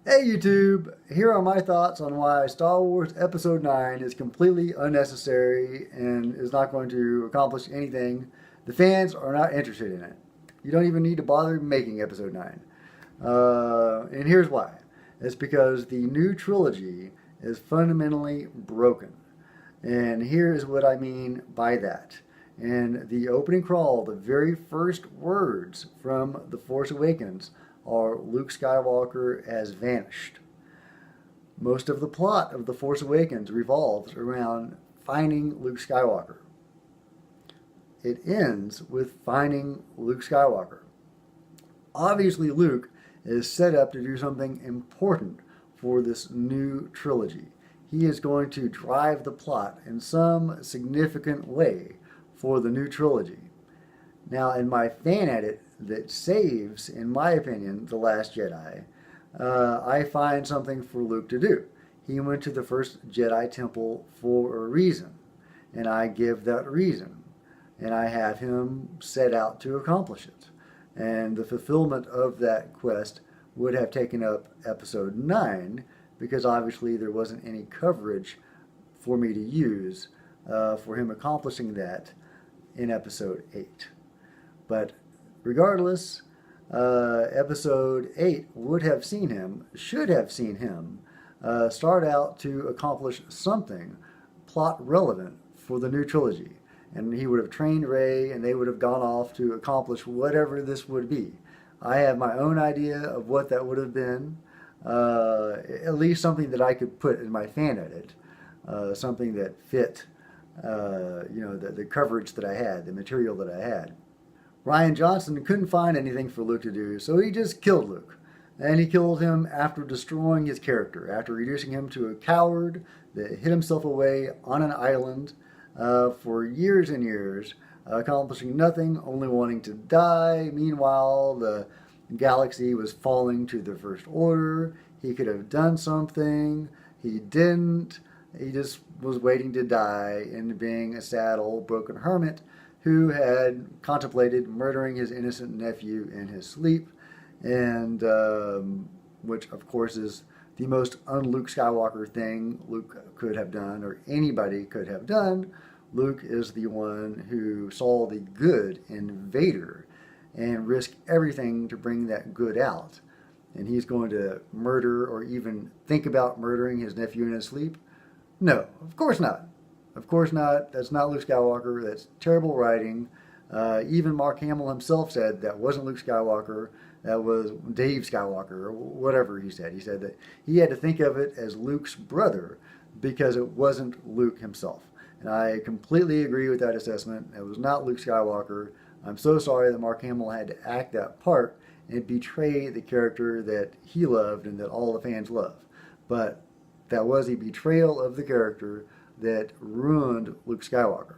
Hey YouTube, here are my thoughts on why Star Wars Episode 9 is completely unnecessary and is not going to accomplish anything. The fans are not interested in it. You don't even need to bother making Episode 9. And here's why. It's because the new trilogy is fundamentally broken. And here is what I mean by that. In the opening crawl, the very first words from The Force Awakens are Luke Skywalker has vanished. Most of the plot of The Force Awakens revolves around finding Luke Skywalker. It ends with finding Luke Skywalker. Obviously, Luke is set up to do something important for this new trilogy. He is going to drive the plot in some significant way for the new trilogy. Now, in my fan edit that saves, in my opinion, The Last Jedi, I find something for Luke to do. He went to the first Jedi temple for a reason, and I give that reason, and I have him set out to accomplish it. And the fulfillment of that quest would have taken up Episode 9, because obviously there wasn't any coverage for me to use for him accomplishing that in Episode 8. But regardless, Episode 8 would have seen him, should have seen him, start out to accomplish something plot relevant for the new trilogy. And he would have trained Rey, and they would have gone off to accomplish whatever this would be. I have my own idea of what that would have been, at least something that I could put in my fan edit, something that fit, the coverage that I had, the material that I had. Rian Johnson couldn't find anything for Luke to do, so he just killed Luke. And he killed him after destroying his character, after reducing him to a coward that hid himself away on an island for years and years, accomplishing nothing, only wanting to die. Meanwhile, the galaxy was falling to the First Order. He could have done something. He didn't. He just was waiting to die and being a sad old broken hermit who had contemplated murdering his innocent nephew in his sleep, and which of course is the most un-Luke Skywalker thing Luke could have done, or anybody could have done. Luke is the one who saw the good in Vader and risked everything to bring that good out. And he's going to murder or even think about murdering his nephew in his sleep? No, of course not. Of course not. That's not Luke Skywalker. That's terrible writing. Even Mark Hamill himself said that wasn't Luke Skywalker. That was Dave Skywalker, or whatever he said. He said that he had to think of it as Luke's brother because it wasn't Luke himself. And I completely agree with that assessment. It was not Luke Skywalker. I'm so sorry that Mark Hamill had to act that part and betray the character that he loved and that all the fans love. But that was a betrayal of the character that ruined Luke Skywalker.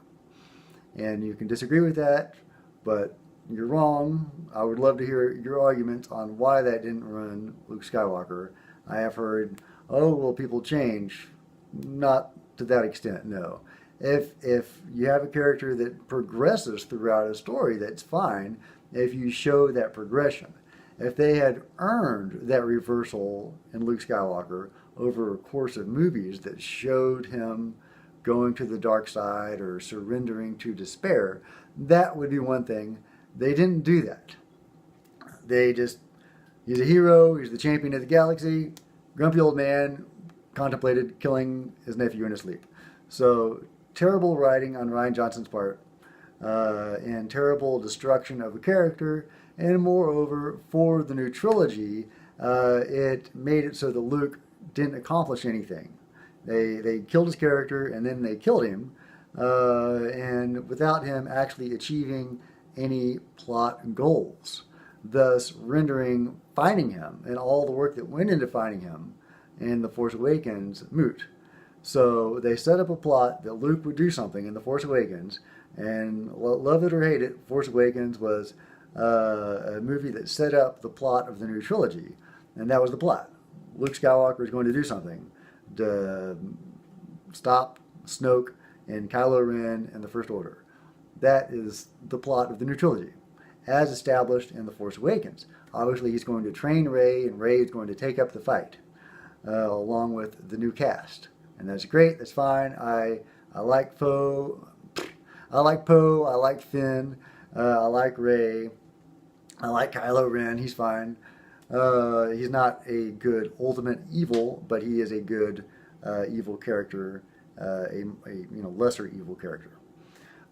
And you can disagree with that, but you're wrong. I would love to hear your arguments on why that didn't ruin Luke Skywalker. I have heard, oh, well, people change. Not to that extent, no. If you have a character that progresses throughout a story, that's fine if you show that progression. If they had earned that reversal in Luke Skywalker over a course of movies that showed him going to the dark side or surrendering to despair, that would be one thing. They didn't do that. He's a hero, he's the champion of the galaxy, grumpy old man, contemplated killing his nephew in his sleep. So, terrible writing on Rian Johnson's part, and terrible destruction of a character, and moreover, for the new trilogy, it made it so that Luke didn't accomplish anything. They killed his character and then they killed him, and without him actually achieving any plot goals, thus rendering finding him and all the work that went into finding him in The Force Awakens moot. So they set up a plot that Luke would do something in The Force Awakens, and love it or hate it, Force Awakens was a movie that set up the plot of the new trilogy, and that was the plot. Luke Skywalker is going to do something to stop Snoke and Kylo Ren and the First Order. That is the plot of the new trilogy, as established in The Force Awakens. obviously he's going to train Rey, and Rey is going to take up the fight along with the new cast, and that's great. That's fine. I like Poe. I like Finn. I like Rey. I like Kylo Ren. He's fine. He's not a good ultimate evil, but he is a good evil character, a lesser evil character.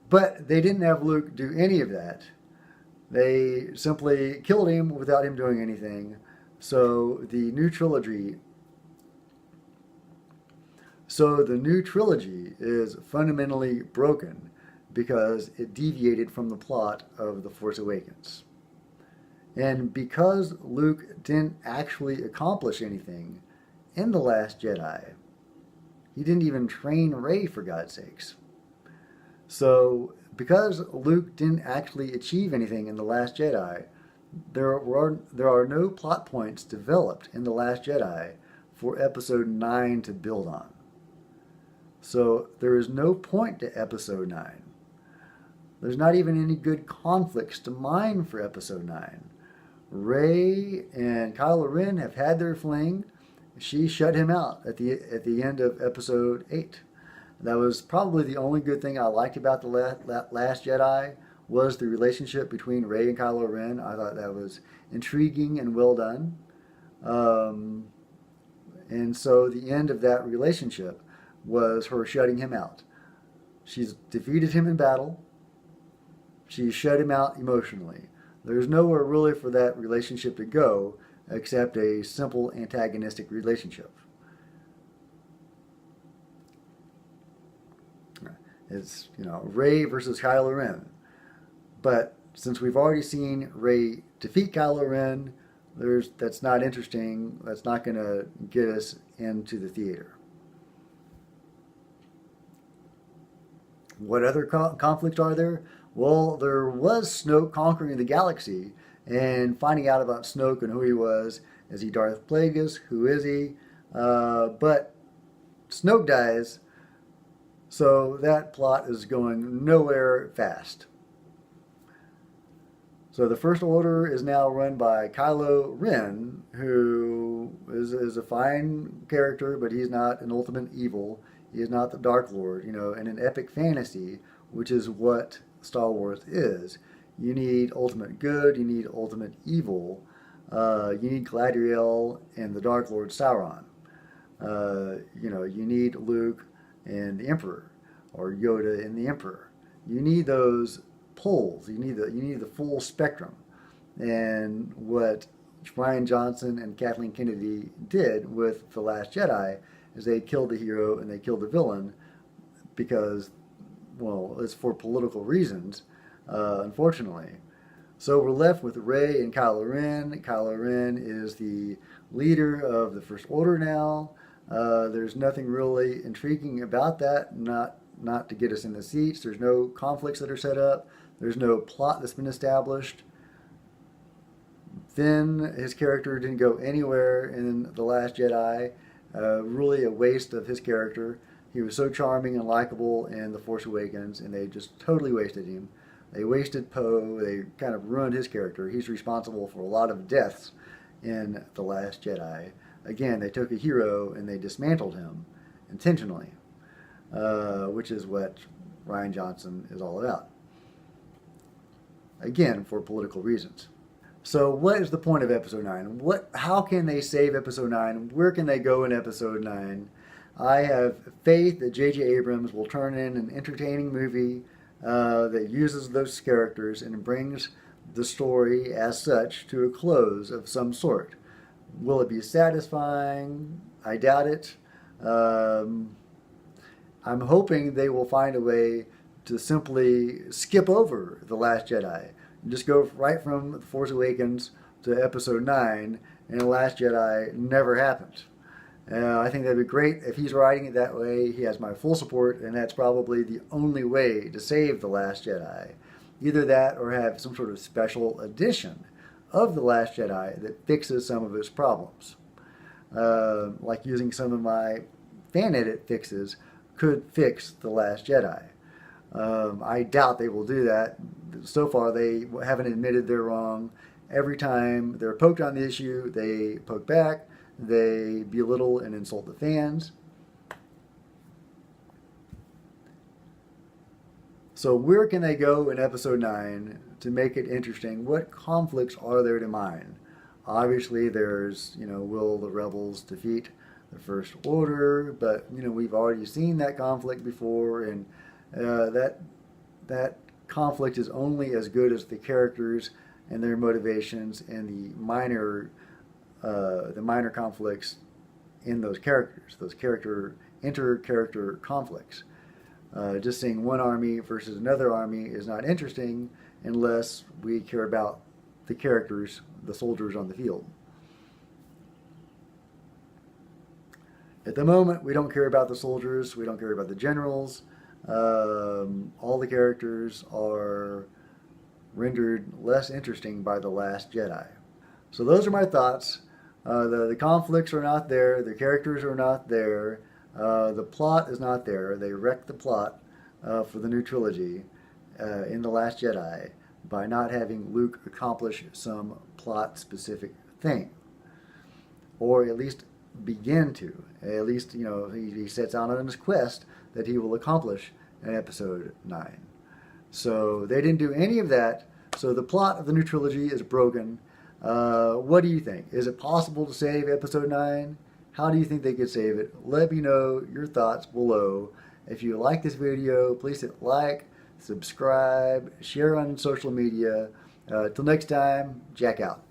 But they didn't have Luke do any of that. They simply killed him without him doing anything. So the new trilogy is fundamentally broken because it deviated from the plot of The Force Awakens. And because Luke didn't actually accomplish anything in The Last Jedi, he didn't even train Rey, for God's sakes. So, because Luke didn't actually achieve anything in The Last Jedi, there are no plot points developed in The Last Jedi for Episode 9 to build on. So, there is no point to Episode 9. There's not even any good conflicts to mine for Episode 9. Rey and Kylo Ren have had their fling. She shut him out at the end of Episode 8. That was probably the only good thing I liked about The Last Jedi, was the relationship between Rey and Kylo Ren. I thought that was intriguing and well done. And so the end of that relationship was her shutting him out. She's defeated him in battle. She shut him out emotionally. There's nowhere really for that relationship to go except a simple antagonistic relationship. It's, Rey versus Kylo Ren. But since we've already seen Rey defeat Kylo Ren, that's not interesting. That's not going to get us into the theater. What other conflicts are there? Well, there was Snoke conquering the galaxy and finding out about Snoke and who he was. Is he Darth Plagueis? Who is he? But Snoke dies, so that plot is going nowhere fast. So the First Order is now run by Kylo Ren, who is a fine character, but he's not an ultimate evil. He is not the Dark Lord. In an epic fantasy, which is what Star Wars is, you need ultimate good, you need ultimate evil, you need Galadriel and the Dark Lord Sauron. You need Luke and the Emperor, or Yoda and the Emperor. You need those poles. You need the full spectrum. And what Rian Johnson and Kathleen Kennedy did with The Last Jedi is they killed the hero and they killed the villain because, well, it's for political reasons, unfortunately. So we're left with Rey and Kylo Ren. Kylo Ren is the leader of the First Order now. There's nothing really intriguing about that, not to get us in the seats. There's no conflicts that are set up. There's no plot that's been established. Finn, his character didn't go anywhere in The Last Jedi. Really a waste of his character. He was so charming and likable in The Force Awakens, and they just totally wasted him. They wasted Poe. They kind of ruined his character. He's responsible for a lot of deaths in The Last Jedi. Again, they took a hero and they dismantled him intentionally, which is what Rian Johnson is all about. Again, for political reasons. So what is the point of Episode 9? How can they save Episode 9? Where can they go in Episode 9? I have faith that J.J. Abrams will turn in an entertaining movie that uses those characters and brings the story as such to a close of some sort. Will it be satisfying? I doubt it. I'm hoping they will find a way to simply skip over The Last Jedi and just go right from The Force Awakens to Episode 9, and The Last Jedi never happened. I think that'd be great if he's writing it that way. He has my full support, and that's probably the only way to save The Last Jedi. Either that or have some sort of special edition of The Last Jedi that fixes some of its problems. Like using some of my fan edit fixes could fix The Last Jedi. I doubt they will do that. So far, they haven't admitted they're wrong, every time they're poked on the issue, they poke back, they belittle and insult the fans. So where can they go in episode 9 to make it interesting? What conflicts are there to mine? Obviously, there's, will the rebels defeat the First Order? But, we've already seen that conflict before, and that conflict is only as good as the characters and their motivations and the minor conflicts in those characters, inter-character conflicts. Just seeing one army versus another army is not interesting unless we care about the characters, the soldiers on the field. At the moment, we don't care about the soldiers, we don't care about the generals. All the characters are rendered less interesting by The Last Jedi. So those are my thoughts. The conflicts are not there, the characters are not there, the plot is not there. They wrecked the plot for the new trilogy in The Last Jedi by not having Luke accomplish some plot-specific thing, or at least begin to. At least, he sets out on his quest that he will accomplish in episode 9. So they didn't do any of that, so the plot of the new trilogy is broken. What do you think? Is it possible to save episode 9? How do you think they could save it? Let me know your thoughts below. If you like this video, please hit like, subscribe, share on social media. Till next time, Jack out.